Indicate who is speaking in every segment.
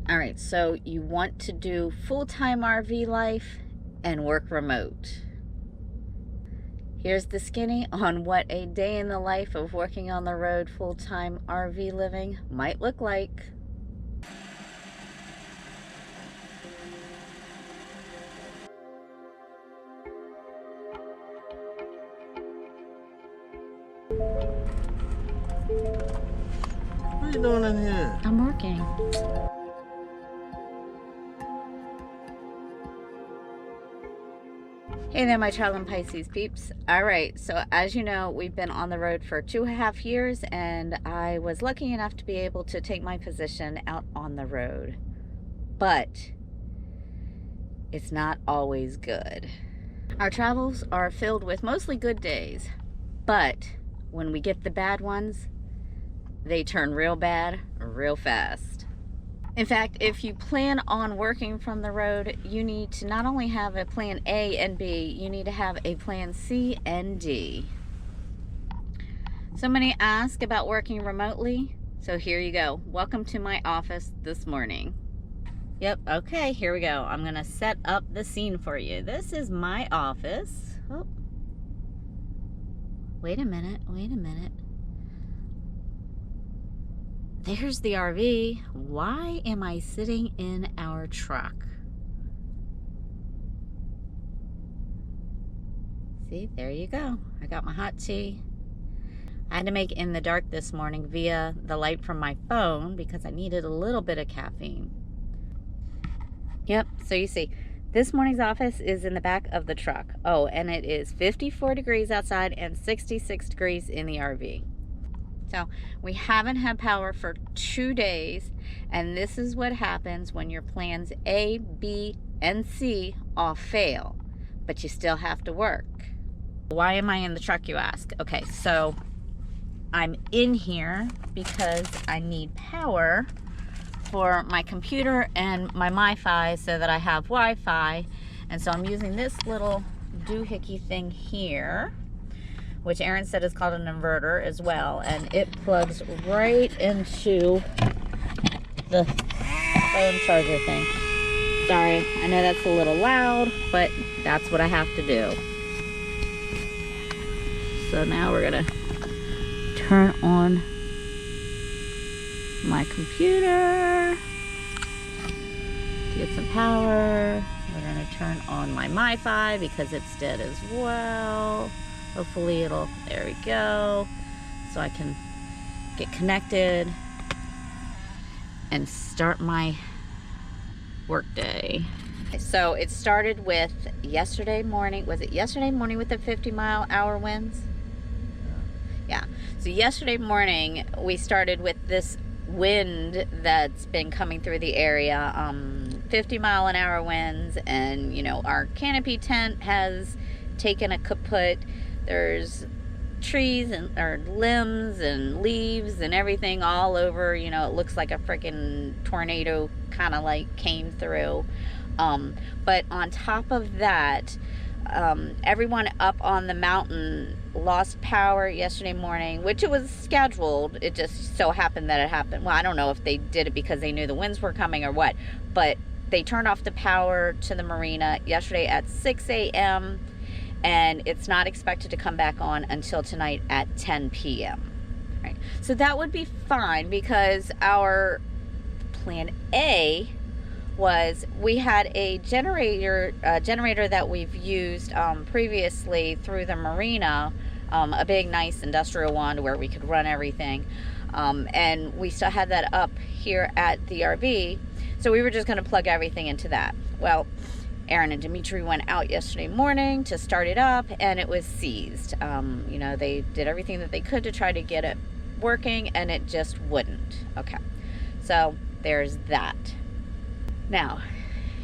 Speaker 1: All right, so you want to do full-time RV life and work remote. Here's the skinny on what a day in the life of working on the road full-time RV living might look like.
Speaker 2: What are you doing in here?
Speaker 1: I'm working. Hey there, my traveling Pisces peeps. All right, so as you know, we've been on the road for 2.5 years, and I was lucky enough to be able to take my position out on the road. But it's not always good. Our travels are filled with mostly good days, but when we get the bad ones, they turn real bad real fast. In fact, if you plan on working from the road, you need to not only have a plan A and B, you need to have a plan C and D. So many ask about working remotely, so here you go. Welcome to my office this morning. Yep, okay, here we go. I'm gonna set up the scene for you. This is my office. Oh. Wait a minute. There's the RV. Why am I sitting in our truck? See, there you go. I got my hot tea. I had to make in the dark this morning via the light from my phone because I needed a little bit of caffeine. Yep, so you see, this morning's office is in the back of the truck. Oh, and it is 54 degrees outside and 66 degrees in the RV. So we haven't had power for 2 days, and this is what happens when your plans A, B, and C all fail, but you still have to work. Why am I in the truck, you ask? Okay, so I'm in here because I need power for my computer and my MiFi so that I have Wi-Fi, and so I'm using this little doohickey thing here, which Aaron said is called an inverter as well, and it plugs right into the phone charger thing. Sorry, I know that's a little loud, but that's what I have to do. So now we're gonna turn on my computer to get some power. We're gonna turn on my MiFi because it's dead as well. Hopefully it'll, there we go. So I can get connected and start my work day. So it started with yesterday morning. Was it yesterday morning with the 50-mile-an-hour winds? Yeah. So yesterday morning we started with this wind that's been coming through the area, 50-mile-an-hour winds, and you know, our canopy tent has taken a kaput. There's trees and or limbs and leaves and everything all over. You know, it looks like a freaking tornado kind of like came through. But on top of that, everyone up on the mountain lost power yesterday morning, which it was scheduled. It just so happened that it happened. Well, I don't know if they did it because they knew the winds were coming or what, but they turned off the power to the marina yesterday at 6 a.m. and it's not expected to come back on until tonight at 10 p.m. Right. So that would be fine because our plan A was we had a generator that we've used previously through the marina, a big nice industrial one where we could run everything, and we still had that up here at the RV, so we were just going to plug everything into that. Well, Aaron and Dimitri went out yesterday morning to start it up and it was seized. You know, they did everything that they could to try to get it working and it just wouldn't. Okay, so there's that. Now,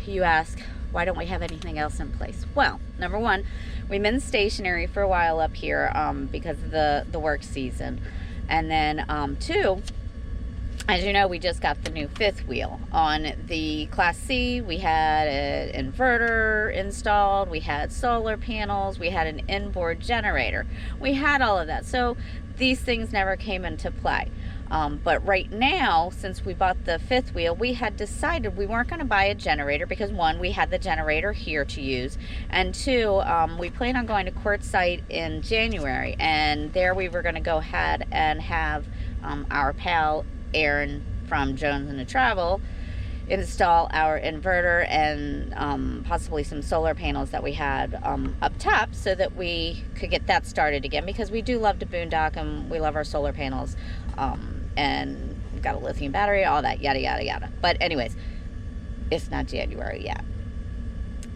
Speaker 1: you ask, why don't we have anything else in place? Well, number one, we've been stationary for a while up here because of the work season. And then two, as you know, we just got the new fifth wheel. On the Class C, we had an inverter installed, we had solar panels, we had an inboard generator. We had all of that. So these things never came into play. But right now, since we bought the fifth wheel, we had decided we weren't going to buy a generator because one, we had the generator here to use, and two, we plan on going to Quartzsite in January, and there we were going to go ahead and have our pal Aaron from Jones and the Travel install our inverter and possibly some solar panels that we had up top, so that we could get that started again, because we do love to boondock and we love our solar panels, and we've got a lithium battery, all that yada yada yada. But anyways, it's not January yet,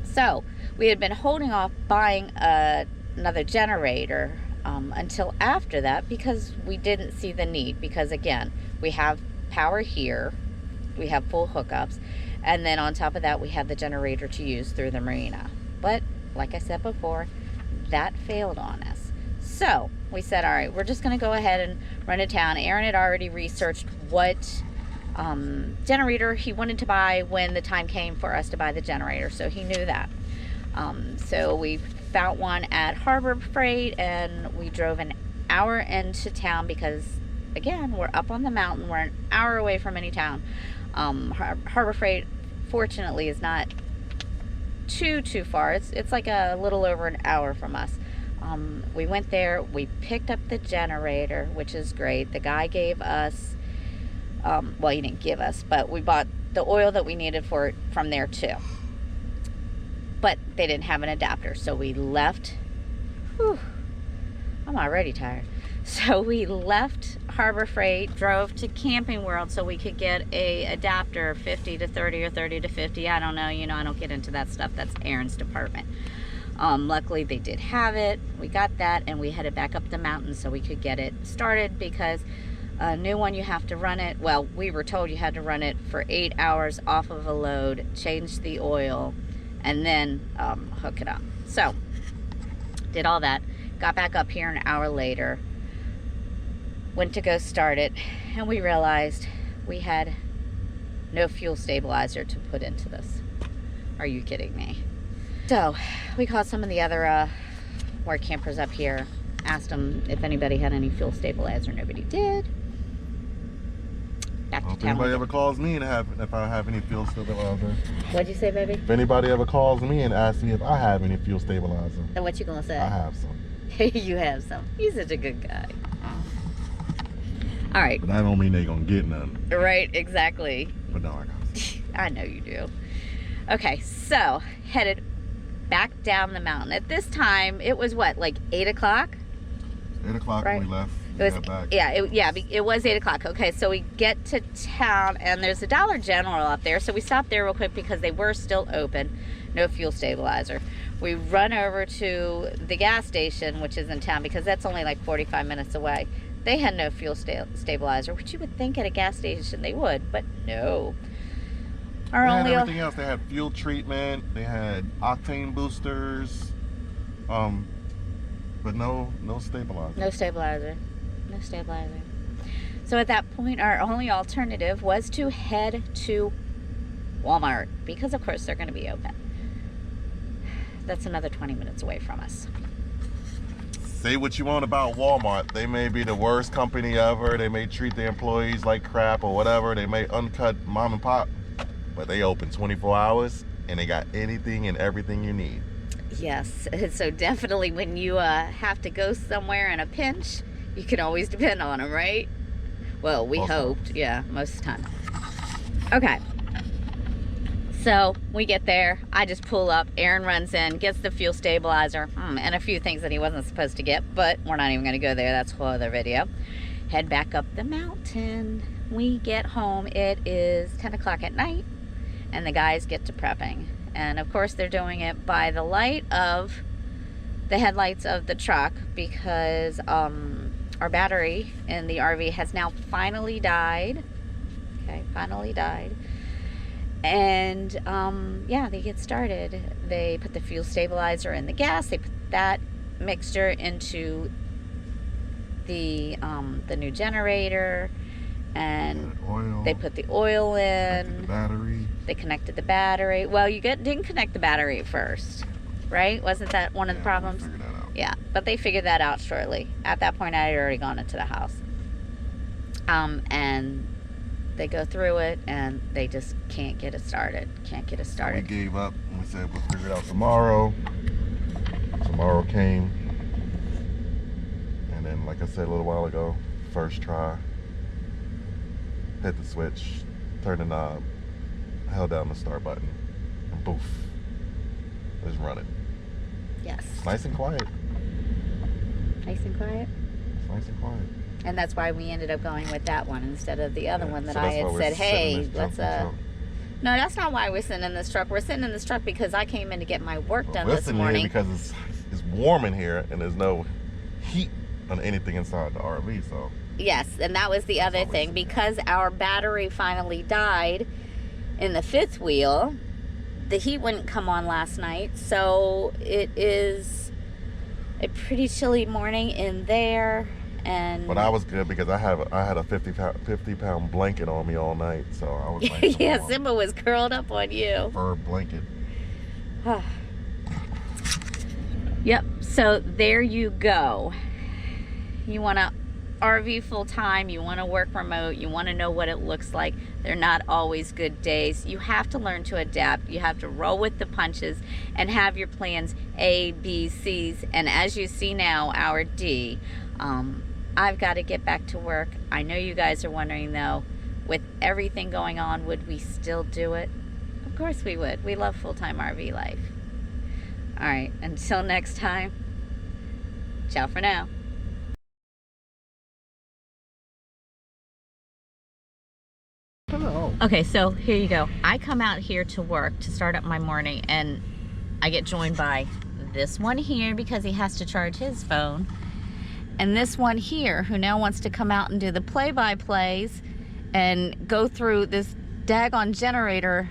Speaker 1: so we had been holding off buying another generator until after that, because we didn't see the need, because again, we have power here, we have full hookups, and then on top of that we have the generator to use through the marina. But like I said before, that failed on us, so we said, all right, we're just going to go ahead and run to town. Aaron had already researched what generator he wanted to buy when the time came for us to buy the generator, so he knew that. So we found one at Harbor Freight, and we drove an hour into town because, again, we're up on the mountain. We're an hour away from any town. Harbor Freight, fortunately, is not too far. It's like a little over an hour from us. We went there, we picked up the generator, which is great. The guy gave us, well, he didn't give us, but we bought the oil that we needed for it from there too. But they didn't have an adapter, so we left. Whew, I'm already tired. So we left Harbor Freight, drove to Camping World so we could get a adapter, 50 to 30 or 30 to 50. I don't know, you know, I don't get into that stuff. That's Aaron's department. Luckily they did have it. We got that, and we headed back up the mountain so we could get it started, because a new one, you have to run it, well, we were told you had to run it for 8 hours off of a load, change the oil, and then hook it up. So did all that, got back up here an hour later, went to go start it, and we realized we had no fuel stabilizer to put into this. Are you kidding me? So we called some of the other work campers up here, asked them if anybody had any fuel stabilizer. Nobody did. Back to
Speaker 2: If
Speaker 1: town.
Speaker 2: anybody ever calls me and if I have any fuel stabilizer.
Speaker 1: What'd you say, baby?
Speaker 2: If anybody ever calls me and asks me if I have any fuel stabilizer,
Speaker 1: And what you gonna say?
Speaker 2: I have some.
Speaker 1: You have some. He's such a good guy. All right.
Speaker 2: But that don't mean they gonna get none.
Speaker 1: Right, exactly.
Speaker 2: But no, I got some.
Speaker 1: I know you do. Okay, so headed back down the mountain. At this time, it was what, like 8 o'clock?
Speaker 2: 8 o'clock
Speaker 1: Right.
Speaker 2: when we left.
Speaker 1: It was,
Speaker 2: got back.
Speaker 1: it was 8 o'clock. Okay, so we get to town, and there's a Dollar General up there, so we stopped there real quick because they were still open. No fuel stabilizer. We run over to the gas station, which is in town, because that's only like 45 minutes away. They had no fuel stabilizer, which you would think at a gas station they would, but no.
Speaker 2: They had everything else. They had fuel treatment, they had octane boosters, but no stabilizer.
Speaker 1: No stabilizer. No stabilizer. So at that point, our only alternative was to head to Walmart, because of course they're going to be open. That's another 20 minutes away from us.
Speaker 2: Say what you want about Walmart. They may be the worst company ever. They may treat their employees like crap or whatever. They may uncut mom and pop, but they open 24 hours and they got anything and everything you need.
Speaker 1: Yes, so definitely when you have to go somewhere in a pinch, you can always depend on them, right? Well, we hoped, yeah, most of the time. Okay, so we get there, I just pull up, Aaron runs in, gets the fuel stabilizer, and a few things that he wasn't supposed to get, but we're not even gonna go there, that's a whole other video. Head back up the mountain. We get home, it is 10 o'clock at night, and the guys get to prepping. And of course they're doing it by the light of the headlights of the truck, because our battery in the RV has now finally died. Okay, finally died. And yeah, they get started. They put the fuel stabilizer in the gas. They put that mixture into the new generator, and
Speaker 2: oil.
Speaker 1: they put the oil in.
Speaker 2: The battery.
Speaker 1: They connected the battery. Well, didn't connect the battery at first, right? Wasn't that one of the problems?
Speaker 2: We'll figure that out.
Speaker 1: Yeah, but they figured that out shortly. At that point, I had already gone into the house. And they go through it and they just can't get it started.
Speaker 2: We gave up and we said we'll figure it out tomorrow. Tomorrow came, and then, like I said a little while ago, first try, hit the switch, turn the knob, held down the start button, and poof, let's run it.
Speaker 1: Yes.
Speaker 2: It's nice and quiet.
Speaker 1: Nice and quiet.
Speaker 2: It's nice and quiet.
Speaker 1: And that's why we ended up going with that one instead of the other one that
Speaker 2: So
Speaker 1: I
Speaker 2: that's why
Speaker 1: had
Speaker 2: we're
Speaker 1: said,
Speaker 2: sitting in
Speaker 1: hey,
Speaker 2: this
Speaker 1: let's
Speaker 2: truck.
Speaker 1: No, that's not why we're sitting in this truck. We're sitting in this truck because I came in to get my work done
Speaker 2: We're
Speaker 1: this
Speaker 2: sitting
Speaker 1: morning.
Speaker 2: here because it's warm in here and there's no heat on anything inside the RV, so.
Speaker 1: Yes, and that was the other thing. Because our battery finally died in the fifth wheel, the heat wouldn't come on last night, so it is a pretty chilly morning in there. And
Speaker 2: But I was good because I had a 50 pound blanket on me all night, so I was nice and
Speaker 1: yeah,
Speaker 2: warm.
Speaker 1: Simba was curled up on you.
Speaker 2: Fur blanket.
Speaker 1: Yep, so there you go. You want to RV full time, you want to work remote, you want to know what it looks like. They're not always good days. You have to learn to adapt. You have to roll with the punches and have your plans A, B, C's, and as you see now, our D. I've got to get back to work. I know you guys are wondering though, with everything going on, would we still do it? Of course we would. We love full-time RV life. All right, until next time, ciao for now. Okay, so here you go. I come out here to work to start up my morning, and I get joined by this one here because he has to charge his phone, and this one here who now wants to come out and do the play-by-plays and go through this daggone generator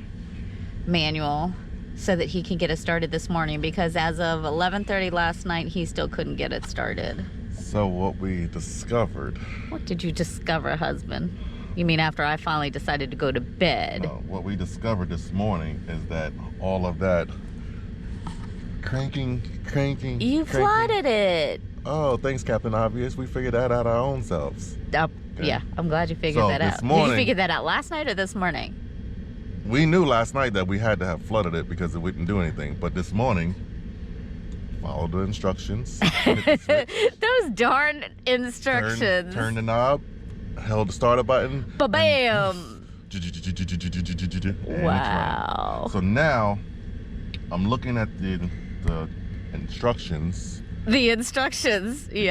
Speaker 1: manual so that he can get it started this morning, because as of 11:30 last night, he still couldn't get it started.
Speaker 2: So what we discovered.
Speaker 1: What did you discover, husband? You mean after I finally decided to go to bed?
Speaker 2: No, what we discovered this morning is that all of that cranking.
Speaker 1: You flooded it.
Speaker 2: Oh, thanks, Captain Obvious. We figured that out our own selves.
Speaker 1: Yeah, I'm glad you figured that out. Did you figure that out last night or this morning?
Speaker 2: We knew last night that we had to have flooded it because it wouldn't do anything. But this morning, followed the instructions.
Speaker 1: Those darn instructions.
Speaker 2: Turn the knob, held the starter button.
Speaker 1: Ba-bam! Wow.
Speaker 2: So now, I'm looking at the instructions.
Speaker 1: The instructions, yeah.